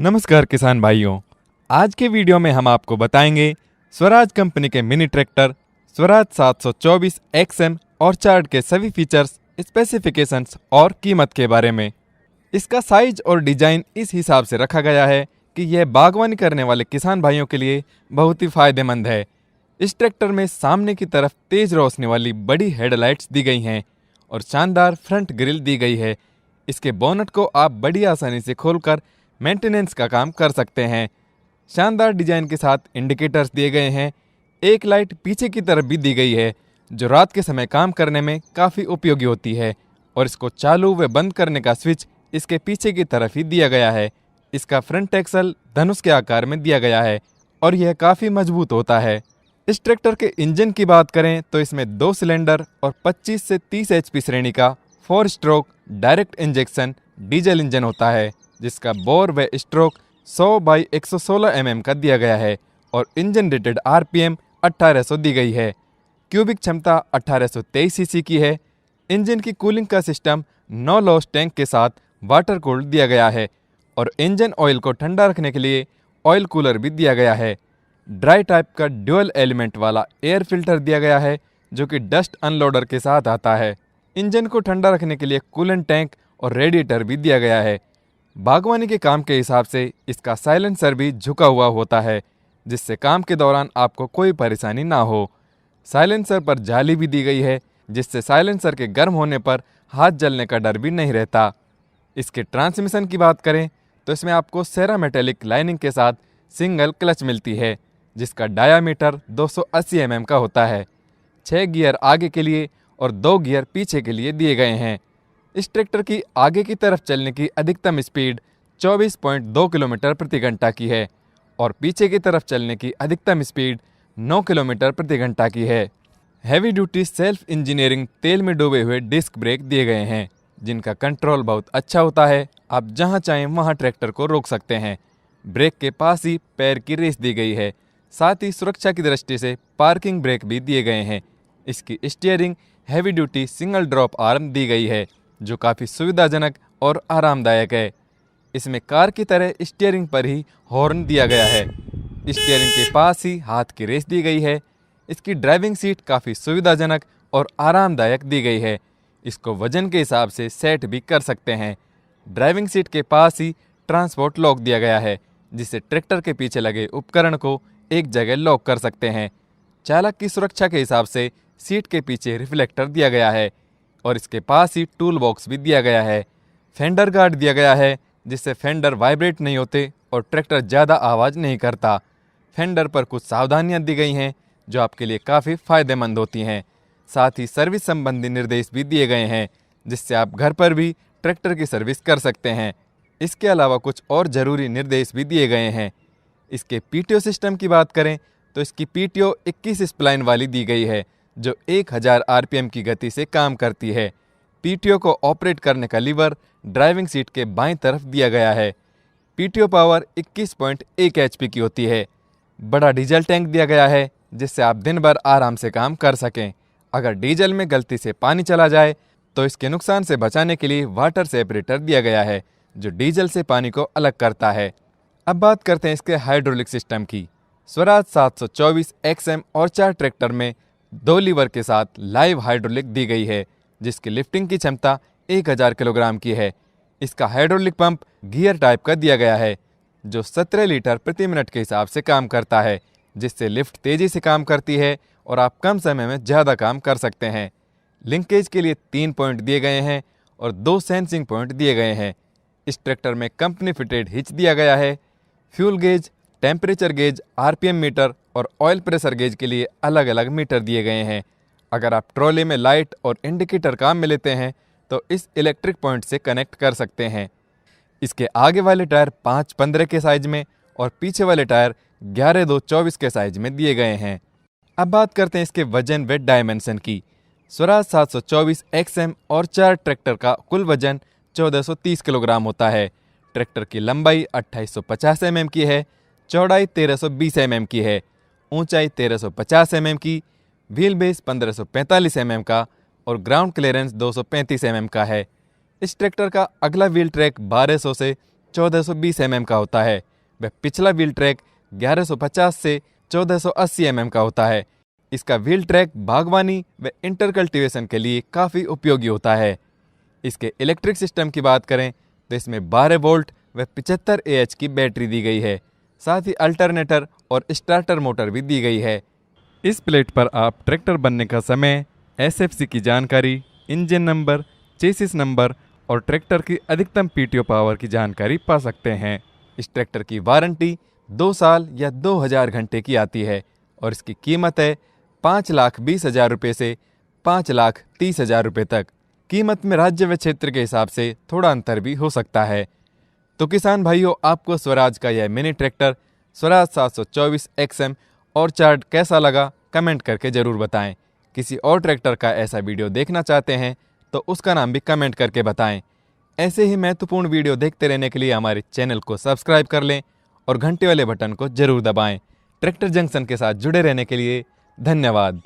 नमस्कार किसान भाइयों। आज के वीडियो में हम आपको बताएंगे स्वराज कंपनी के मिनी ट्रैक्टर स्वराज 724 XM और चार्ट के सभी फीचर्स, स्पेसिफिकेशंस और कीमत के बारे में। इसका साइज और डिजाइन इस हिसाब से रखा गया है कि यह बागवानी करने वाले किसान भाइयों के लिए बहुत ही फायदेमंद है। इस ट्रैक्टर में सामने की तरफ तेज रोशनी वाली बड़ी हेडलाइट्स दी गई हैं और शानदार फ्रंट ग्रिल दी गई है। इसके बोनट को आप बड़ी आसानी से खोलकर मेंटेनेंस का काम कर सकते हैं। शानदार डिजाइन के साथ इंडिकेटर्स दिए गए हैं। एक लाइट पीछे की तरफ भी दी गई है जो रात के समय काम करने में काफ़ी उपयोगी होती है और इसको चालू व बंद करने का स्विच इसके पीछे की तरफ ही दिया गया है। इसका फ्रंट एक्सल धनुष के आकार में दिया गया है और यह काफ़ी मजबूत होता है। इस ट्रैक्टर के इंजन की बात करें तो इसमें 2 सिलेंडर और 25 से 30 HP श्रेणी का 4 stroke direct injection diesel engine होता है, जिसका बोर व स्ट्रोक 100/116 mm का दिया गया है और इंजन रेटेड RPM 1800 दी गई है। क्यूबिक क्षमता 1823 cc की है। इंजन की कूलिंग का सिस्टम 9 लॉस टैंक के साथ वाटर कूल्ड दिया गया है और इंजन ऑयल को ठंडा रखने के लिए ऑयल कूलर भी दिया गया है। ड्राई टाइप का ड्यूअल एलिमेंट वाला एयर फिल्टर दिया गया है जो कि डस्ट अनलोडर के साथ आता है। इंजन को ठंडा रखने के लिए कूलेंट टैंक और रेडिएटर भी दिया गया है। बागवानी के काम के हिसाब से इसका साइलेंसर भी झुका हुआ होता है, जिससे काम के दौरान आपको कोई परेशानी ना हो। साइलेंसर पर जाली भी दी गई है, जिससे साइलेंसर के गर्म होने पर हाथ जलने का डर भी नहीं रहता। इसके ट्रांसमिशन की बात करें तो इसमें आपको सेरामेटेलिक लाइनिंग के साथ सिंगल क्लच मिलती है, जिसका डायामीटर 280 mm का होता है। 6 गियर आगे के लिए और 2 गियर पीछे के लिए दिए गए हैं। इस ट्रैक्टर की आगे की तरफ चलने की अधिकतम स्पीड 24.2 किलोमीटर प्रति घंटा की है और पीछे की तरफ चलने की अधिकतम स्पीड 9 किलोमीटर प्रति घंटा की है। हैवी ड्यूटी सेल्फ इंजीनियरिंग तेल में डूबे हुए डिस्क ब्रेक दिए गए हैं, जिनका कंट्रोल बहुत अच्छा होता है। आप जहां चाहें वहां ट्रैक्टर को रोक सकते हैं। ब्रेक के पास ही पैर की रेस दी गई है। साथ ही सुरक्षा की दृष्टि से पार्किंग ब्रेक भी दिए गए हैं। इसकी steering heavy duty single drop arm दी गई है जो काफ़ी सुविधाजनक और आरामदायक है। इसमें कार की तरह स्टीयरिंग पर ही हॉर्न दिया गया है। स्टीयरिंग के पास ही हाथ की रेस दी गई है। इसकी ड्राइविंग सीट काफ़ी सुविधाजनक और आरामदायक दी गई है। इसको वजन के हिसाब से सेट भी कर सकते हैं। ड्राइविंग सीट के पास ही ट्रांसपोर्ट लॉक दिया गया है, जिससे ट्रैक्टर के पीछे लगे उपकरण को एक जगह लॉक कर सकते हैं। चालक की सुरक्षा के हिसाब से सीट के पीछे रिफ्लेक्टर दिया गया है और इसके पास ही टूल बॉक्स भी दिया गया है। फेंडर गार्ड दिया गया है, जिससे फेंडर वाइब्रेट नहीं होते और ट्रैक्टर ज़्यादा आवाज़ नहीं करता। फेंडर पर कुछ सावधानियां दी गई हैं जो आपके लिए काफ़ी फ़ायदेमंद होती हैं। साथ ही सर्विस संबंधी निर्देश भी दिए गए हैं, जिससे आप घर पर भी ट्रैक्टर की सर्विस कर सकते हैं। इसके अलावा कुछ और ज़रूरी निर्देश भी दिए गए हैं। इसके PTO सिस्टम की बात करें तो इसकी PTO 21 स्प्लाइन वाली दी गई है जो 1000 RPM की गति से काम करती है। PTO को ऑपरेट करने का लीवर ड्राइविंग सीट के बाईं तरफ दिया गया है। PTO पावर 21.1 HP की होती है। बड़ा डीजल टैंक दिया गया है, जिससे आप दिन भर आराम से काम कर सकें। अगर डीजल में गलती से पानी चला जाए तो इसके नुकसान से बचाने के लिए वाटर सेपरेटर दिया गया है जो डीजल से पानी को अलग करता है। अब बात करते हैं इसके हाइड्रोलिक सिस्टम की। स्वराज 724 XM और 4 ट्रैक्टर में 2 लीवर के साथ लाइव हाइड्रोलिक दी गई है, जिसकी लिफ्टिंग की क्षमता 1000 किलोग्राम की है। इसका हाइड्रोलिक पंप गियर टाइप का दिया गया है जो 17 लीटर प्रति मिनट के हिसाब से काम करता है, जिससे लिफ्ट तेजी से काम करती है और आप कम समय में ज़्यादा काम कर सकते हैं। लिंकेज के लिए 3 पॉइंट दिए गए हैं और 2 सेंसिंग पॉइंट दिए गए हैं। इस ट्रैक्टर में कंपनी फिटेड हिच दिया गया है। Fuel gauge, temperature gauge, RPM metre और ऑयल प्रेशर गेज के लिए अलग अलग मीटर दिए गए हैं। अगर आप ट्रॉली में लाइट और इंडिकेटर काम में लेते हैं तो इस इलेक्ट्रिक पॉइंट से कनेक्ट कर सकते हैं। इसके आगे वाले टायर 5/15 के साइज में और पीछे वाले टायर 11/2/24 के साइज में दिए गए हैं। अब बात करते हैं इसके वजन व डायमेंशन की। स्वराज 724 XM और 4 ट्रैक्टर का कुल वजन 1430 किलोग्राम होता है। ट्रैक्टर की लंबाई 2850 mm की है, चौड़ाई 1320 mm की है, ऊंचाई 1350 mm की, व्हील बेस 1545 mm का और ग्राउंड क्लियरेंस 235 mm का है। इस ट्रैक्टर का अगला व्हील ट्रैक 1200 से 1420 mm का होता है। वह पिछला व्हील ट्रैक 1150 से 1480 mm का होता है। इसका व्हील ट्रैक बागवानी व इंटर कल्टीवेशन के लिए काफ़ी उपयोगी होता है। इसके इलेक्ट्रिक सिस्टम की बात करें तो इसमें 12 वोल्ट व 75 AH की बैटरी दी गई है। साथ ही अल्टरनेटर और स्टार्टर मोटर भी दी गई है। इस प्लेट पर आप ट्रैक्टर बनने का समय, SFC की जानकारी, इंजन नंबर, चेसिस नंबर और ट्रैक्टर की अधिकतम PTO पावर की जानकारी पा सकते हैं। इस ट्रैक्टर की वारंटी 2 साल या 2000 घंटे की आती है और इसकी कीमत है 5,20,000 रुपये से 5,30,000 रुपये तक। कीमत में राज्य व क्षेत्र के हिसाब से थोड़ा अंतर भी हो सकता है। तो किसान भाइयों, आपको स्वराज का यह मिनी ट्रैक्टर स्वराज 724 XM और चार्ट कैसा लगा कमेंट करके ज़रूर बताएं। किसी और ट्रैक्टर का ऐसा वीडियो देखना चाहते हैं तो उसका नाम भी कमेंट करके बताएं। ऐसे ही महत्वपूर्ण वीडियो देखते रहने के लिए हमारे चैनल को सब्सक्राइब कर लें और घंटे वाले बटन को जरूर दबाएं। ट्रैक्टर जंक्शन के साथ जुड़े रहने के लिए धन्यवाद।